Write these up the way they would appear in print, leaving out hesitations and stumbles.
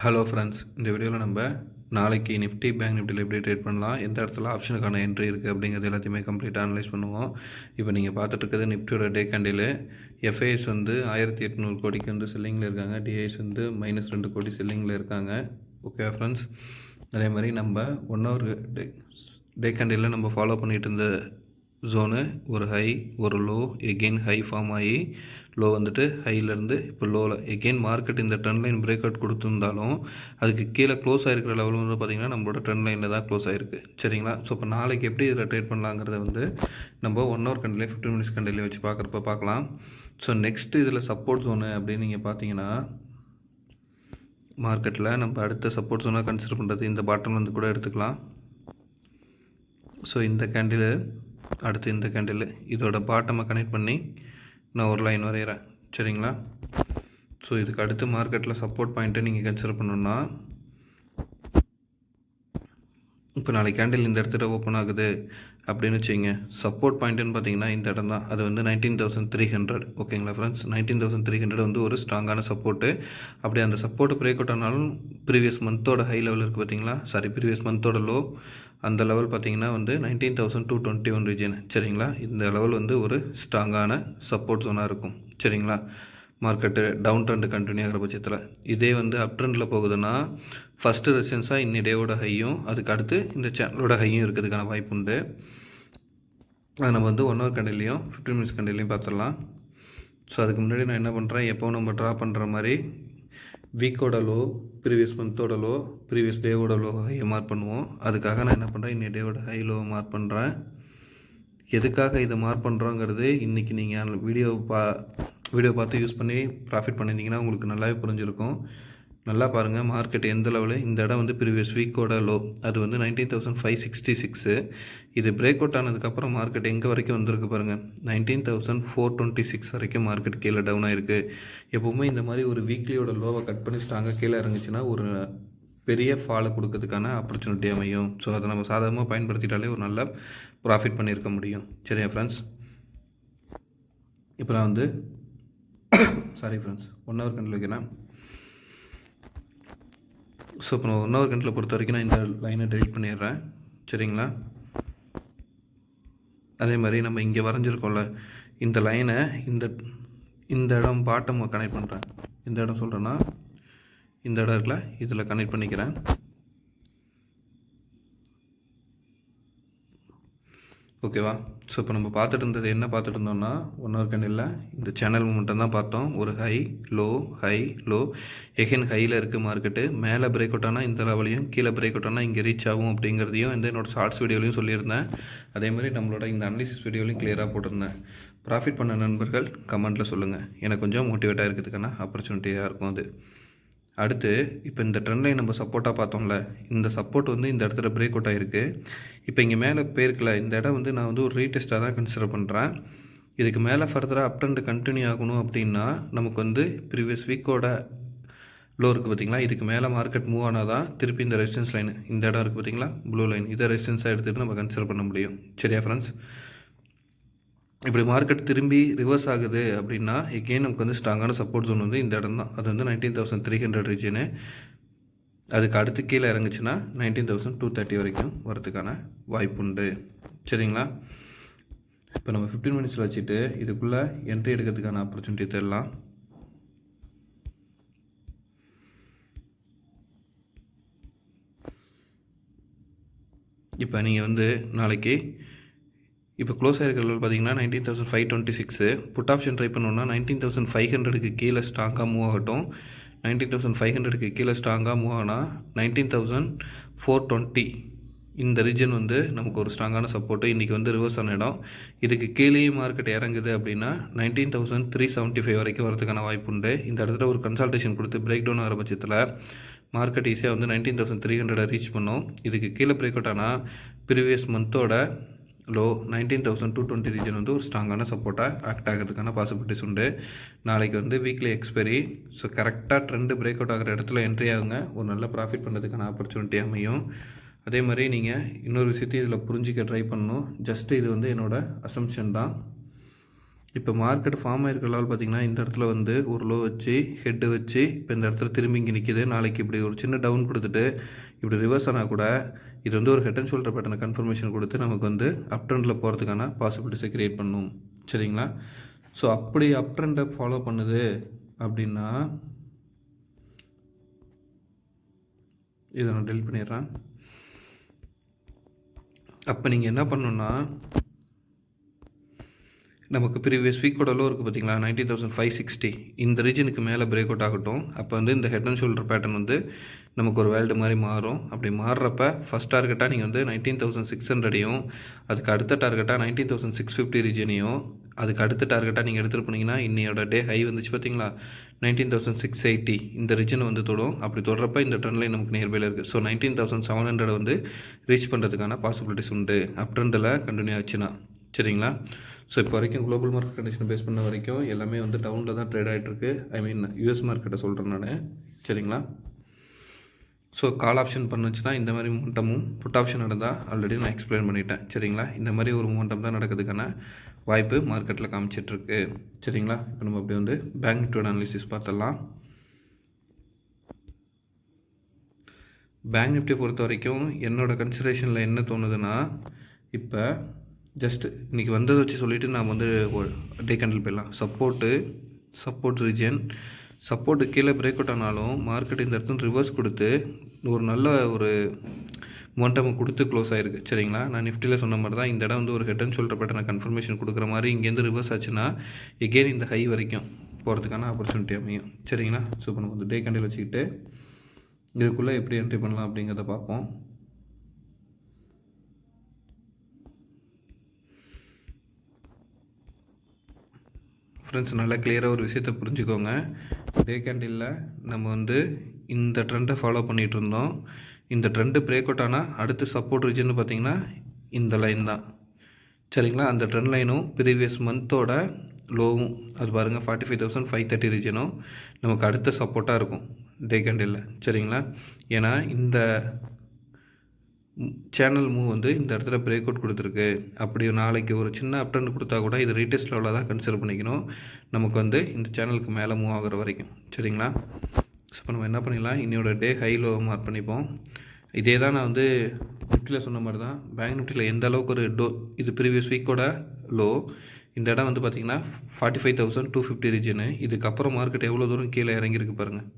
Hello friends, இந்த வீடியோவில் நம்ம நாளைக்கு நிஃப்டி பேங்க் நிஃப்டியில் எப்படி ட்ரேட் பண்ணலாம், எந்த இடத்துல ஆப்ஷனுக்கான என்ட்ரி இருக்குது அப்படிங்கிறது எல்லாத்தையுமே கம்ப்ளீட்டாக அனலைஸ் பண்ணுவோம். இப்போ நீங்கள் பார்த்துட்டு இருக்கிறது நிஃப்டியோட டே கேண்டில். எஃப்ஐஎஸ் வந்து 1800 கோடிக்கு வந்து செல்லிங்கில் இருக்காங்க. டிஐஎஸ் வந்து -2 கோடி செல்லிங்கில் இருக்காங்க. ஓகே ஃப்ரெண்ட்ஸ், அதே மாதிரி நம்ம 1 ஹவர் டே கேண்டிலில் நம்ம ஃபாலோ பண்ணிகிட்டு இருந்த ஜோனு ஒரு ஹை ஒரு லோ, எகெயின் ஹை ஃபார்ம் ஆகி லோ வந்துட்டு ஹையிலேருந்து இப்போ லோவில் எகெயின் மார்க்கெட் இந்த ட்ரெண்ட் லைன் பிரேக் அவுட் கொடுத்துருந்தாலும் அதுக்கு கீழே க்ளோஸ் ஆகிருக்கிற லெவல் வந்து பார்த்திங்கன்னா நம்மளோட ட்ரெண்ட் லைனில் தான் க்ளோஸ் ஆகிருக்கு. சரிங்களா? ஸோ இப்போ நாளைக்கு எப்படி இதில் ட்ரேட் பண்ணலாங்கிறத வந்து நம்ம 1 ஹவர் கண்டிலே 15 மினிட்ஸ் கண்டிலே வச்சு பார்க்குறப்ப பார்க்கலாம். ஸோ நெக்ஸ்ட்டு இதில் சப்போர்ட் ஜோனு அப்படின்னு நீங்கள் பார்த்தீங்கன்னா மார்க்கெட்டில் நம்ம அடுத்த சப்போர்ட் ஜோனாக கன்சிடர் பண்ணுறது இந்த பாட்டம் வந்து கூட எடுத்துக்கலாம். ஸோ இந்த கேண்டில் அடுத்து இந்த கேண்டில் இதோட பாட்டமை கனெக்ட் பண்ணி நான் ஒரு லைன் வரைகிறேன். சரிங்களா? ஸோ இதுக்கு அடுத்து மார்க்கெட்டில் சப்போர்ட் பாயிண்ட்டை நீங்கள் கன்சிடர் பண்ணணுன்னா இப்போ நாளைக்கு கேண்டில் இந்த இடத்துல ஓப்பன் ஆகுது அப்படின்னு வச்சுங்க. சப்போர்ட் பாயிண்ட்டுன்னு பார்த்தீங்கன்னா இந்த இடம் தான். அது வந்து 19,300. ஓகேங்களா ஃப்ரெண்ட்ஸ்? 19,300 வந்து ஒரு ஸ்ட்ராங்கான சப்போர்ட்டு. அப்படி அந்த சப்போர்ட்டு பிரேக் அவுட் ஆனாலும் ப்ரீவியஸ் மந்தோட ஹை லெவல் இருக்குது பார்த்தீங்களா, ப்ரீவியஸ் மந்தோட லோ அந்த லெவல் பார்த்தீங்கன்னா வந்து 19,221 ரீஜன். சரிங்களா? இந்த லெவல் வந்து ஒரு ஸ்ட்ராங்கான சப்போர்ட் ஜோனாக இருக்கும். சரிங்களா? மார்க்கெட்டு டவுன் ட்ரெண்டு கண்டினியூ ஆகிற பட்சத்தில் இதே வந்து அப் ட்ரெண்டில் போகுதுன்னா ஃபஸ்ட்டு ரெசிஸ்டன்ஸாக இன்னி டேவோட ஹையும் அதுக்கு அடுத்து இந்த சேனலோட ஹையும் இருக்கிறதுக்கான வாய்ப்பு உண்டு. அதை நம்ம வந்து 1 ஹவர் கண்டிலையும் 15 மினிட்ஸ் கண்டிலையும் பார்த்துடலாம். ஸோ அதுக்கு முன்னாடி நான் என்ன பண்ணுறேன், எப்போவும் நம்ம ட்ரா பண்ணுற மாதிரி வீக்கோட லோ, ப்ரீவியஸ் மந்தோட லோ, ப்ரீவியஸ் டேவோட லோ ஹையை மார்க் பண்ணுவோம். அதுக்காக நான் என்ன பண்ணுறேன், இன்னைய டேவோட ஹை லோவை மார்க் பண்ணுறேன். எதுக்காக இதை மார்க் பண்ணுறோங்கிறது இன்றைக்கி நீங்கள் வீடியோ பார்த்து யூஸ் பண்ணி ப்ராஃபிட் பண்ணியிருந்தீங்கன்னா உங்களுக்கு நல்லாவே புரிஞ்சிருக்கும். நல்லா பாருங்கள், மார்க்கெட் எந்த லெவலில் இந்த இடம் வந்து ப்ரீவியஸ் வீக்கோட லோ, அது வந்து 19,566. இது பிரேக் அவுட் ஆனதுக்கப்புறம் மார்க்கெட் எங்கே வரைக்கும் வந்திருக்கு பாருங்கள், 19,426 வரைக்கும் மார்க்கெட் கீழே டவுன் ஆகிருக்கு. எப்போவுமே இந்த மாதிரி ஒரு வீக்லியோட லோவை கட் பண்ணி ஸ்ட்ராங்காக கீழே இறங்குச்சுன்னா ஒரு பெரிய ஃபாலை கொடுக்கறதுக்கான ஆப்பர்ச்சுனிட்டி அமையும். ஸோ அதை நம்ம சாதகமாக பயன்படுத்திட்டாலே ஒரு நல்ல ப்ராஃபிட் பண்ணியிருக்க முடியும். சரியா ஃப்ரெண்ட்ஸ்? இப்போ நான் வந்து சாரி ஃப்ரெண்ட்ஸ், 1 ஹவர் கண்டில் வைக்கிறேன். ஸோ இப்போ நான் 1 ஹவர் கண்டில் பொறுத்த வரைக்கும் நான் இந்த லைனை டெலிட் பண்ணிடுறேன். சரிங்களா? அதே மாதிரி நம்ம இங்கே வரைஞ்சிருக்கோம்ல இந்த லைனை இந்த இடம் பாட்டம் கனெக்ட் பண்ணுறேன். இந்த இடம் சொல்கிறேன்னா இந்த இடம் இருக்குல்ல, இதில் கனெக்ட் பண்ணிக்கிறேன். ஓகேவா? ஸோ இப்போ நம்ம பார்த்துட்டு இருந்தது என்ன பார்த்துட்டு இருந்தோம்னா 1 ஹவர் கண்டில் இந்த சேனல் மூமெண்ட்டம் தான் பார்த்தோம். ஒரு ஹை லோ எகெயின் ஹையில் இருக்குது மார்க்கெட்டு. மேலே பிரேக் அவுட் ஆனால் இந்த லெவலையும், கீழே பிரேக் அவுட் ஆனால் இங்கே ரீச் ஆகும் அப்படிங்கிறதையும் வந்து என்னோடய ஷார்ட்ஸ் வீடியோலையும் சொல்லியிருந்தேன். அதேமாதிரி நம்மளோட இந்த அனலிசிஸ் வீடியோலையும் கிளியராக போட்டிருந்தேன். ப்ராஃபிட் பண்ண நண்பர்கள் கமெண்ட்டில் சொல்லுங்கள், எனக்கு கொஞ்சம் மோட்டிவேட்டாக இருக்கிறதுக்கான ஆப்பர்ச்சுனிட்டியாக இருக்கும் அது. அடுத்து இப்போ இந்த ட்ரெண்ட் லைன் நம்ம சப்போர்ட்டாக பார்த்தோம்ல, இந்த சப்போர்ட் வந்து இந்த இடத்துல பிரேக் அவுட் ஆகிருக்கு. இப்போ இங்கே மேலே போயிருக்கல இந்த இடம் வந்து நான் வந்து ஒரு ரீடெஸ்ட்டாக தான் கன்சிடர் பண்ணுறேன். இதுக்கு மேலே ஃபர்தராக அப் ட்ரெண்ட் கண்டினியூ ஆகணும் அப்படின்னா நமக்கு வந்து ப்ரீவியஸ் வீக்கோட லோ இருக்குது பார்த்திங்களா, இதுக்கு மேலே மார்க்கெட் மூவ் ஆனால் தான் திருப்பி இந்த ரெசிஸ்டன்ஸ் லைன் இந்த இடம் இருக்குது பார்த்திங்களா, ப்ளூ லைன், இதை ரெசிஸ்டன்ஸாக எடுத்துகிட்டு நம்ம கன்சிடர் பண்ண முடியும். சரியா ஃப்ரெண்ட்ஸ்? இப்படி மார்க்கெட் திரும்பி ரிவர்ஸ் ஆகுது அப்படின்னா எகெயின் நமக்கு வந்து ஸ்ட்ராங்கான சப்போர்ட் ஜோன் வந்து இந்த இடம் தான். அது வந்து 19,300 ரீஜனு. அதுக்கு அடுத்து கீழே இறங்குச்சுன்னா 19,230 வரைக்கும் வரதுக்கான வாய்ப்பு உண்டு. சரிங்களா? இப்போ நம்ம 15 மினிட்ஸில் வச்சுட்டு இதுக்குள்ளே என்ட்ரி எடுக்கிறதுக்கான ஆப்பர்ச்சுனிட்டி தரலாம். இப்போ நீங்கள் வந்து நாளைக்கு இப்போ க்ளோஸ் ஆகிருக்கிற லெவல் பார்த்தீங்கன்னா 19,526. புட் ஆப்ஷன் ட்ரை பண்ணோன்னா 19,500க்கு கீழே ஸ்ட்ராங்காக மூவ் ஆகட்டும். 19,500க்கு கீழே ஸ்ட்ராங்காக மூவ் ஆனால் 19,420 இந்த ரீஜன் வந்து நமக்கு ஒரு ஸ்ட்ராங்கான சப்போர்ட்டு. இன்றைக்கி வந்து ரிவர்ஸ் ஆன இடம். இதுக்கு கீழேயும் மார்க்கெட் இறங்குது அப்படின்னா 19,375 வரைக்கும் வரதுக்கான வாய்ப்பு உண்டு. இந்த இடத்துல ஒரு கன்சல்டேஷன் கொடுத்து பிரேக் டவுன் ஆகிற பட்சத்தில் மார்க்கெட் ஈஸியாக வந்து 19,300 ரீச் பண்ணோம். இதுக்கு கீழே பிரேக் அவுட் ஆனால் ப்ரீவியஸ் மந்தோட லோ 19,220 ரீஜன் வந்து ஒரு ஸ்ட்ராங்கான சப்போர்ட்டாக ஆக்ட் ஆகிறதுக்கான பாசிபிலிட்டிஸ் உண்டு. நாளைக்கு வந்து வீக்லி எக்ஸ்பைரி. ஸோ கரெக்டாக ட்ரெண்டு பிரேக் அவுட் ஆகிற இடத்துல என்ட்ரி ஆகுங்க, ஒரு நல்ல ப்ராஃபிட் பண்ணுறதுக்கான ஆப்பர்ச்சுனிட்டி அமையும். அதே மாதிரி நீங்கள் இன்னொரு விஷயத்தையும் இதில் புரிஞ்சிக்க ட்ரை பண்ணணும். ஜஸ்ட்டு இது வந்து என்னோடய அசம்ஷன் தான். இப்போ மார்க்கெட் ஃபார்ம் ஆகிருக்கிற லெவல் பார்த்திங்கன்னா இந்த இடத்துல வந்து ஒரு லோ வச்சு ஹெட்டு வச்சு இப்போ இந்த இடத்துல திரும்பி இங்கே நிற்கிது. நாளைக்கு இப்படி ஒரு சின்ன டவுன் கொடுத்துட்டு இப்படி ரிவர்ஸ் ஆனால் கூட இது வந்து ஒரு ஹெட் அண்ட் ஷோல்டர் பேட்டர்னை கன்ஃபர்மேஷன் கொடுத்து நமக்கு வந்து அப் ட்ரெண்டில் போகிறதுக்கான பாசிபிலிட்டிஸை க்ரியேட் பண்ணும். சரிங்களா? ஸோ அப்படி அப் ட்ரெண்டை ஃபாலோ பண்ணுது அப்படின்னா இதை நான் டெலிட் பண்ணிடுறேன். அப்போ நீங்கள் என்ன பண்ணணுன்னா நமக்கு ப்ரீவியஸ் வீக்கோட லோ இருக்குது பார்த்தீங்களா 19,560 இந்த ரீஜனுக்கு மேலே பிரேக் அவுட் ஆகட்டும். அப்போ வந்து இந்த ஹெட் அண்ட் ஷோல்டர் பேட்டர்ன் வந்து நமக்கு ஒரு வேல்டு மாதிரி மாறும். அப்படி மாறுறப்ப ஃபஸ்ட் டார்கெட்டாக நீங்கள் வந்து 19,600ஐயும் அதுக்கு அடுத்த டார்கெட்டாக 19,650 ரீஜனையும் அதுக்கு அடுத்த டார்கெட்டாக நீங்கள் எடுத்துகிட்டு போனீங்கன்னா இன்னையோட டே ஹை வந்துச்சு பார்த்தீங்களா 19,680 இந்த ரீஜனை வந்து தொடும். அப்படி தொடுறப்ப இந்த ட்ரெண்ட் லைன் நமக்கு நியர்பையில் இருக்குது. ஸோ 19,700 வந்து ரீச் பண்ணுறதுக்கான பாசிபிலிட்டிஸ் உண்டு அப் ட்ரெண்டில் கண்டினியூ ஆச்சுன்னா. சரிங்களா? ஸோ இப்போ வரைக்கும் குளோபல் மார்க்கெட் கண்டிஷன் பேஸ் பண்ண வரைக்கும் எல்லாமே வந்து டவுனில் தான் ட்ரேட் ஆகிட்டுருக்கு. ஐ மீன் யூஎஸ் மார்க்கெட்டை சொல்கிறேன் நான். சரிங்களா? ஸோ கால் ஆப்ஷன் பண்ணுச்சுன்னா இந்த மாதிரி மூமெண்டமும் புட் ஆப்ஷன் நடந்தால் ஆல்ரெடி நான் எக்ஸ்பிளைன் பண்ணிட்டேன். சரிங்களா? இந்த மாதிரி ஒரு மூமெண்டம் தான் நடக்கிறதுக்கான வாய்ப்பு மார்க்கெட்டில் காமிச்சிட்ருக்கு. சரிங்களா? இப்போ நம்ம அப்படி வந்து பேங்க் நிஃப்டியோட அனாலிசிஸ் பார்த்துடலாம். பேங்க் நிஃப்டியை பொறுத்த வரைக்கும் என்னோடய கன்சிடரேஷனில் என்ன தோணுதுன்னா இப்போ ஜஸ்ட் இன்றைக்கி வந்ததை வச்சு சொல்லிவிட்டு நாம் வந்து டே கேண்டில் போயிடலாம். சப்போர்ட் ரீஜன் சப்போர்ட்டு கீழே பிரேக் அவுட் ஆனாலும் மார்க்கெட் இந்த இடத்துல ரிவர்ஸ் கொடுத்து ஒரு நல்ல ஒரு மொமெண்டம் கொடுத்து க்ளோஸ் ஆகிருக்கு. சரிங்களா? நான் நிஃப்டியில் சொன்ன மாதிரி தான் இந்த இடம் வந்து ஒரு ஹெட் அண்ட் ஷோல்டர் பேட்டர்னை கன்ஃபர்மேஷன் கொடுக்குற மாதிரி இங்கேருந்து ரிவர்ஸ் ஆச்சுன்னா எகெயின் இந்த ஹை வரைக்கும் போகிறதுக்கான ஆப்பர்ச்சுனிட்டி அமையும். சரிங்களா? ஸோ இப்போ நம்ம வந்து டே கேண்டில் வச்சுக்கிட்டு இதுக்குள்ளே எப்படி என்ட்ரி பண்ணலாம் அப்படிங்கிறத பார்ப்போம். ஃப்ரெண்ட்ஸ், நல்லா கிளியராக ஒரு விஷயத்தை புரிஞ்சுக்கோங்க. டே கேண்டிலில் நம்ம வந்து இந்த ட்ரெண்டை ஃபாலோ பண்ணிகிட்டு இருந்தோம். இந்த ட்ரெண்டு பிரேக் அவுட் ஆனால் அடுத்து சப்போர்ட் ரீஜன் பார்த்திங்கன்னா இந்த லைன் தான். சரிங்களா? அந்த ட்ரெண்ட் லைனும் ப்ரீவியஸ் மந்தோட லோவும் அது பாருங்கள் 45,530 ரீஜனும் நமக்கு அடுத்த சப்போர்ட்டாக இருக்கும் டே கேண்டிலில். சரிங்களா? ஏன்னா இந்த சேனல் மூவ் வந்து இந்த இடத்துல பிரேக் அவுட் கொடுத்துருக்கு. அப்படி நாளைக்கு ஒரு சின்ன அப்டர்ன் கொடுத்தா கூட இது ரீடெஸ்ட் லெவலில் தான் கன்சிடர் பண்ணிக்கணும் நமக்கு வந்து இந்த சேனலுக்கு மேலே மூவ் ஆகிற வரைக்கும். சரிங்களா? ஸோ இப்போ நம்ம என்ன பண்ணிடலாம், இன்னையோட டே ஹை லோ மார்க் பண்ணிப்போம். இதே தான் நான் வந்து நிஃப்டியில் சொன்ன மாதிரி தான் பேங்க் நிஃப்டியில் எந்த அளவுக்கு ஒரு இது ப்ரீவியஸ் வீக்கோட லோ இந்த இடம் வந்து பார்த்திங்கன்னா 45,250 ரீஜனு. இதுக்கப்புறம் மார்க்கெட் எவ்வளோ தூரம் கீழே இறங்கியிருக்கு பாருங்கள்,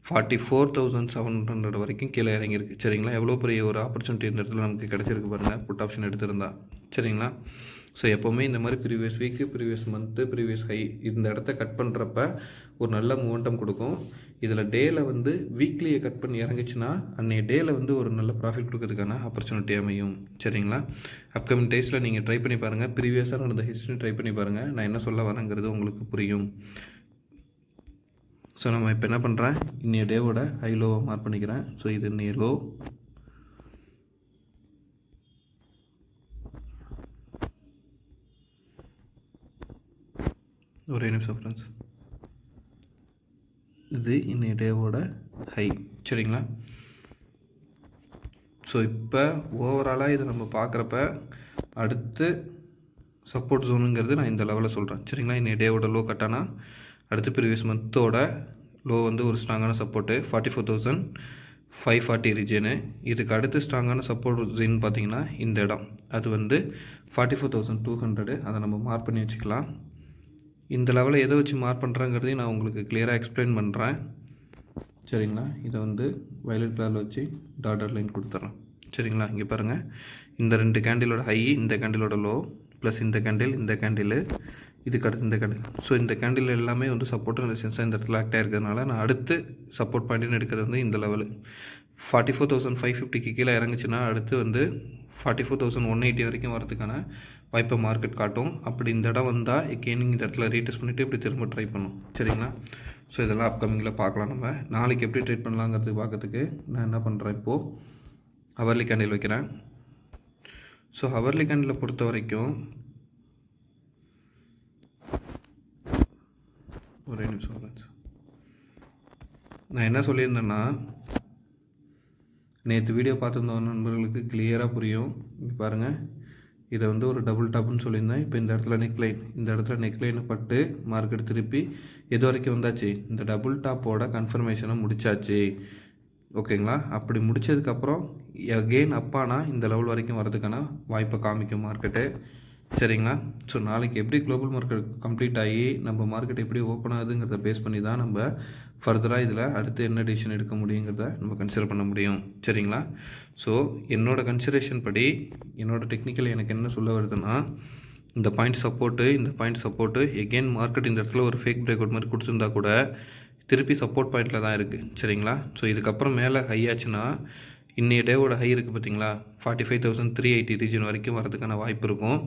44,700 வரைக்கும் கீழே இறங்கியிருக்கு. சரிங்களா? எவ்வளோ பெரிய ஒரு ஆப்பர்ச்சுனிட்டி இந்த இடத்துல நமக்கு கிடச்சிருக்கு பாருங்கள் புட் ஆப்ஷன் எடுத்திருந்தா. சரிங்களா? ஸோ எப்போவுமே இந்த மாதிரி previous week, previous month, previous high இந்த இடத்த கட் பண்ணுறப்ப ஒரு நல்ல மூமெண்டம் கொடுக்கும். இதில் டேயில் வந்து வீக்லியை கட் பண்ணி இறங்குச்சுன்னா அன்றைய டேயில் வந்து ஒரு நல்ல ப்ராஃபிட் கொடுக்கறதுக்கான ஆப்பர்ச்சுனிட்டி அமையும். சரிங்களா? அப்கமிங் டேஸில் நீங்கள் ட்ரை பண்ணி பாருங்கள். ப்ரீவியஸாக நடந்த ஹிஸ்ட்ரி ட்ரை பண்ணி பாருங்கள். நான் என்ன சொல்ல வரேங்கிறது உங்களுக்கு புரியும். ஸோ நம்ம இப்போ என்ன பண்ணுறேன், இன்னைய டேவோட ஹை லோவை மார்க் பண்ணிக்கிறேன். ஸோ இது இன்னைய லோ, ஒரே நிமிஷம் ஃப்ரெண்ட்ஸ், இது இன்னைய டேவோட ஹை. சரிங்களா? ஸோ இப்போ ஓவராலாக இதை நம்ம பார்க்குறப்ப அடுத்து சப்போர்ட் ஜோனுங்கிறது நான் இந்த லெவலில் சொல்கிறேன். சரிங்களா? இன்னைய டேவோட லோ கட்டானா அடுத்து ப்ரீவியஸ் மந்தோட லோ வந்து ஒரு ஸ்ட்ராங்கான சப்போர்ட்டு 44,540 ரீஜனு. இதுக்கு அடுத்து ஸ்ட்ராங்கான சப்போர்ட் ரீஜன் பார்த்திங்கன்னா இந்த இடம், அது வந்து 44,200. அதை நம்ம மார்க் பண்ணி வச்சுக்கலாம். இந்த லெவலில் எதை வச்சு மார்க் பண்ணுறேங்கிறதையும் நான் உங்களுக்கு கிளியராக எக்ஸ்பிளைன் பண்ணுறேன். சரிங்களா? இதை வந்து வயலட் கலரில் வச்சு டாட்டர் லைன் கொடுத்துட்றேன். சரிங்களா? இங்கே பாருங்கள், இந்த ரெண்டு கேண்டிலோட ஹை, இந்த கேண்டிலோட லோ, ப்ளஸ் இந்த கேண்டில் இதுக்கு அடுத்து இந்த கேண்டில். ஸோ இந்த கேண்டில் எல்லாமே வந்து சப்போர்ட் ரெசிஸ்டன்ஸாக இந்த இடத்துல ஆக்டாக இருக்கிறதுனால நான் அடுத்து சப்போர்ட் பாயிண்ட்னு எடுக்கிறது வந்து இந்த லெவலு 44,550க்கு கீழே இறங்குச்சுன்னா அடுத்து வந்து 44,180 வரைக்கும் வரதுக்கான வாய்ப்பை மார்க்கெட் காட்டும். அப்படி இந்த இடம் வந்தால் எகெயின் இந்த இடத்துல ரீடெஸ்ட் பண்ணிவிட்டு இப்படி திரும்ப ட்ரை பண்ணும். சரிங்களா? ஸோ இதெல்லாம் அப்கமிங்கில் பார்க்கலாம். நம்ம நாளைக்கு எப்படி ட்ரேட் பண்ணலாங்கிறது பார்க்கறதுக்கு நான் என்ன பண்ணுறேன், இப்போது ஹவர்லி கேண்டில் வைக்கிறேன். ஸோ ஹவர்லி கேண்டிலை பொறுத்த வரைக்கும் ஒரே நிமிஷம் ஃப்ரெண்ட்ஸ், நான் என்ன சொல்லியிருந்தேன்னா நேற்று வீடியோ பார்த்துருந்த நண்பர்களுக்கு கிளியராக புரியும். இங்கே பாருங்கள், இதை வந்து ஒரு டபுள் டாப்னு சொல்லியிருந்தேன். இப்போ இந்த இடத்துல நெக்லைன், இந்த இடத்துல நெக்லைனை பட்டு மார்க்கெட் திருப்பி எது வரைக்கும் வந்தாச்சு, இந்த டபுள் டாப்போட கன்ஃபர்மேஷனை முடிச்சாச்சு. ஓகேங்களா? அப்படி முடித்ததுக்கப்புறம் எகெயின் அப்பானா இந்த லெவல் வரைக்கும் வரதுக்கான வாய்ப்பை காமிக்கும் மார்க்கெட்டு. சரிங்களா? ஸோ நாளைக்கு எப்படி குளோபல் மார்க்கெட் கம்ப்ளீட் ஆகி நம்ம மார்க்கெட் எப்படி ஓப்பன் ஆகுதுங்கிறத பேஸ் பண்ணி தான் நம்ம ஃபர்தராக இதில் அடுத்து என்ன டிசிஷன் எடுக்க முடியுங்கிறத நம்ம கன்சிடர் பண்ண முடியும். சரிங்களா? ஸோ என்னோடய கன்சிடரேஷன் படி என்னோடய டெக்னிக்கல் எனக்கு என்ன சொல்ல வருதுன்னா, இந்த பாயிண்ட் சப்போர்ட்டு எகெயின் மார்க்கெட் இந்த இடத்துல ஒரு ஃபேக் பிரேக் அவுட் மாதிரி கொடுத்துருந்தா கூட திருப்பி சப்போர்ட் பாயிண்டில் தான் இருக்குது. சரிங்களா? ஸோ இதுக்கப்புறம் மேலே ஹை ஆச்சுன்னா இன்னைய டேவோட ஹை இருக்குது பார்த்தீங்களா, 45,380 ரீஜன் வரைக்கும் வரதுக்கான வாய்ப்பு இருக்கும்.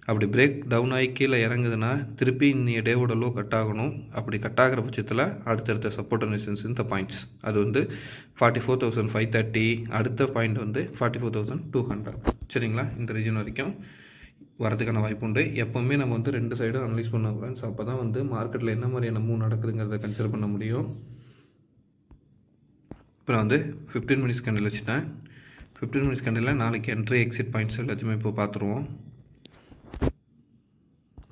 அப்படி பிரேக் டவுன் ஆகி கீழே இறங்குதுன்னா திருப்பி இன்னைய டேவோட லோ கட் ஆகணும். அப்படி கட் ஆகிற பட்சத்தில் அடுத்தடுத்த சப்போர்ட் அண்ட் ரெசிஸ்டன்ஸ் இந்த பாயிண்ட்ஸ் அது வந்து 44,530, அடுத்த பாயிண்ட் வந்து 44,200. சரிங்களா? இந்த ரீஜன் வரைக்கும் வரதுக்கான வாய்ப்பு உண்டு. எப்போவுமே நம்ம வந்து ரெண்டு சைடும் அனலைஸ் பண்ண ஃப்ரெண்ட்ஸ், அப்போ தான் வந்து மார்க்கெட்டில் என்ன மாதிரியான மூவ் நடக்குதுங்கிறத கன்சிடர் பண்ண முடியும். இப்போ நான் வந்து 15 மினிட்ஸ் கேண்டில் வச்சுட்டேன். 15 மினிட்ஸ் கேண்டில் நாளைக்கு என்ட்ரி எக்ஸிட் பாயிண்ட்ஸ் எல்லாத்தையுமே இப்போ பார்த்துருவோம்.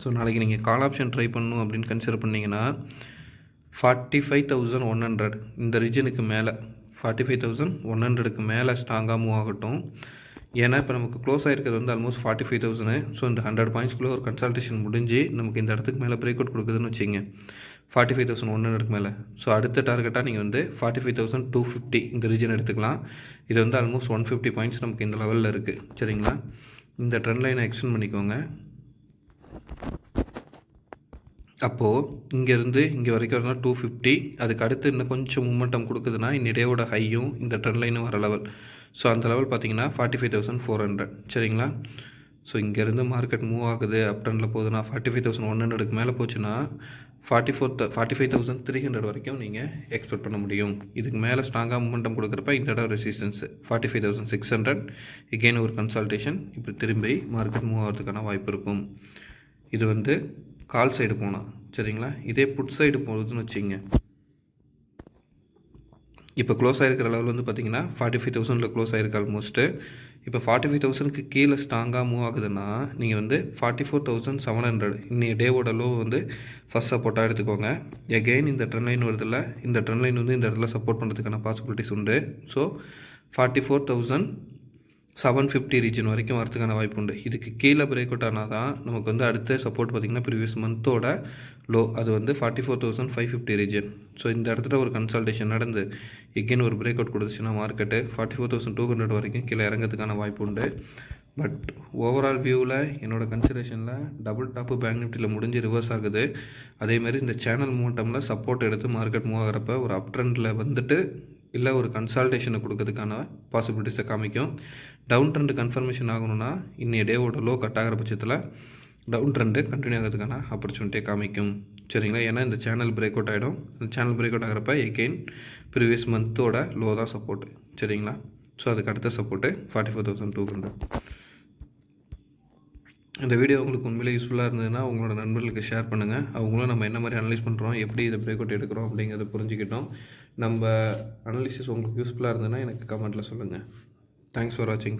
ஸோ நாளைக்கு நீங்கள் கால் ஆப்ஷன் ட்ரை பண்ணணும் அப்படின்னு கன்சிடர் பண்ணிங்கன்னா 45,100 இந்த ரீஜனுக்கு மேலே 45,100க்கு மேலே ஸ்ட்ராங்காக மூவ் ஆகட்டும். ஏன்னா இப்போ நமக்கு க்ளோஸ் ஆகிருக்கிறது வந்து ஆல்மோஸ்ட் 45,000. ஸோ இந்த 100 பாயிண்ட்ஸ்குள்ளே ஒரு கன்சல்டேஷன் முடிஞ்சு நமக்கு இந்த இடத்துக்கு மேலே பிரேக் அவுட் கொடுக்குதுன்னு வச்சுங்க, 45,100க்கு மேலே. ஸோ அடுத்த டார்கெட்டாக நீங்கள் வந்து 45,250 இந்த ரீஜன் எடுத்துக்கலாம். இது வந்து ஆல்மோஸ்ட் 150 பாயிண்ட்ஸ் நமக்கு இந்த லெவலில் இருக்குது. சரிங்களா? இந்த ட்ரெண்ட் லைனை எக்ஸ்டெண்ட் பண்ணிக்கோங்க. அப்போது இங்கேருந்து இங்கே வரைக்கும் வரலாம் 250. அதுக்கு அடுத்து இன்னும் கொஞ்சம் மூமெண்டம் கொடுக்குதுன்னா இந்த டேவோட ஹையும் இந்த ட்ரெண்ட் லைனும் வர லெவல். ஸோ அந்த லெவல் பார்த்தீங்கன்னா 45,400. சரிங்களா? ஸோ இங்கேருந்து மார்க்கெட் மூவ் ஆகுது அப் ட்ரெண்டில் போகுதுன்னா 45,100க்கு மேலே போச்சுன்னா 45,300 வரைக்கும் நீங்கள் எக்ஸ்பெக்ட் பண்ண முடியும். இதுக்கு மேலே ஸ்ட்ராங்காக மூமெண்டம் கொடுக்குறப்ப இந்த இடம் ரெசிஸ்டன்ஸு 45,600. எகெயின் ஒரு கன்சல்டேஷன் இப்படி திரும்பி மார்க்கெட் மூவ் ஆகிறதுக்கான வாய்ப்பு இருக்கும். இது வந்து கால் சைடு போனால். சரிங்களா? இதே புட் சைடு போகுதுன்னு வச்சிங்க, இப்போ க்ளோஸ் ஆகிருக்கிற லெவல் வந்து பார்த்திங்கன்னா 45,000 க்ளோஸ் ஆகிருக்கு ஆல்மோஸ்ட்டு. இப்போ 45,000க்கு கீழே ஸ்ட்ராங்காக மூவ் ஆகுதுன்னா நீங்கள் வந்து 44,700 இன்னைய டேவோட லோ வந்து ஃபஸ்ட் சப்போர்ட்டாக எடுத்துக்கோங்க. எகெயின் இந்த ட்ரெண்ட் லைன் வருதில்ல, இந்த ட்ரெண்ட் லைன் வந்து இந்த இடத்துல சப்போர்ட் பண்ணுறதுக்கான பாசிபிலிட்டிஸ் உண்டு. ஸோ 44,750 ரீஜன் வரைக்கும் வரதுக்கான வாய்ப்பு உண்டு. இதுக்கு கீழே பிரேக் அவுட் ஆனால் தான் நமக்கு வந்து அடுத்த சப்போர்ட் பார்த்திங்கன்னா ப்ரீவியஸ் மந்தோட லோ அது வந்து 44,550 ரீஜன். ஸோ இந்த இடத்துல ஒரு கன்சல்டேஷன் நடந்து எகெயின் ஒரு பிரேக் அவுட் கொடுத்துச்சுன்னா மார்க்கெட்டு 44,200 வரைக்கும் கீழே இறங்கிறதுக்கான வாய்ப்பு உண்டு. பட் ஓவரால் வியூவில் என்னோடய கன்சிடரேஷனில் டபுள் டாப்பு பேங்க் நிஃப்டியில் முடிஞ்சு ரிவர்ஸ் ஆகுது. அதேமாதிரி இந்த சேனல் மூமெண்டமில் சப்போர்ட் எடுத்து மார்க்கெட் மூவ் ஆகிறப்ப ஒரு அப் ட்ரெண்டில் வந்துட்டு இல்லை ஒரு கன்சல்டேஷனை கொடுக்கறதுக்கான பாசிபிலிட்டிஸை காமிக்கும். டவுன் ட்ரெண்டு கன்ஃபர்மேஷன் ஆகணும்னா இன்னைய டேவோட லோ கட் ஆகிற பட்சத்தில் டவுன் ட்ரெண்டு கண்டினியூ ஆகிறதுக்கான ஆப்பர்ச்சுனிட்டியை காமிக்கும். சரிங்களா? ஏன்னா இந்த சேனல் பிரேக் அவுட் ஆகிடும். இந்த சேனல் பிரேக் அவுட் ஆகிறப்ப எகெயின் ப்ரீவியஸ் மந்தோட லோ தான் சப்போர்ட்டு. சரிங்களா? ஸோ அதுக்கு அடுத்த சப்போர்ட்டு 44,200. இந்த வீடியோ உங்களுக்கு உண்மையிலே யூஸ்ஃபுல்லாக இருந்ததுன்னா உங்களோட நண்பர்களுக்கு ஷேர் பண்ணுங்கள். அவங்களும் நம்ம என்ன மாதிரி அனலைஸ் பண்ணுறோம், எப்படி இதை பிரேக் அவுட் எடுக்கிறோம் அப்படிங்கிறத புரிஞ்சுக்கிட்டோம். நம்ம அனலிசிஸ் உங்களுக்கு யூஸ்ஃபுல்லாக இருந்ததுன்னா எனக்கு கமெண்ட்டில் சொல்லுங்கள். தேங்க்ஸ் ஃபார் வாட்சிங்.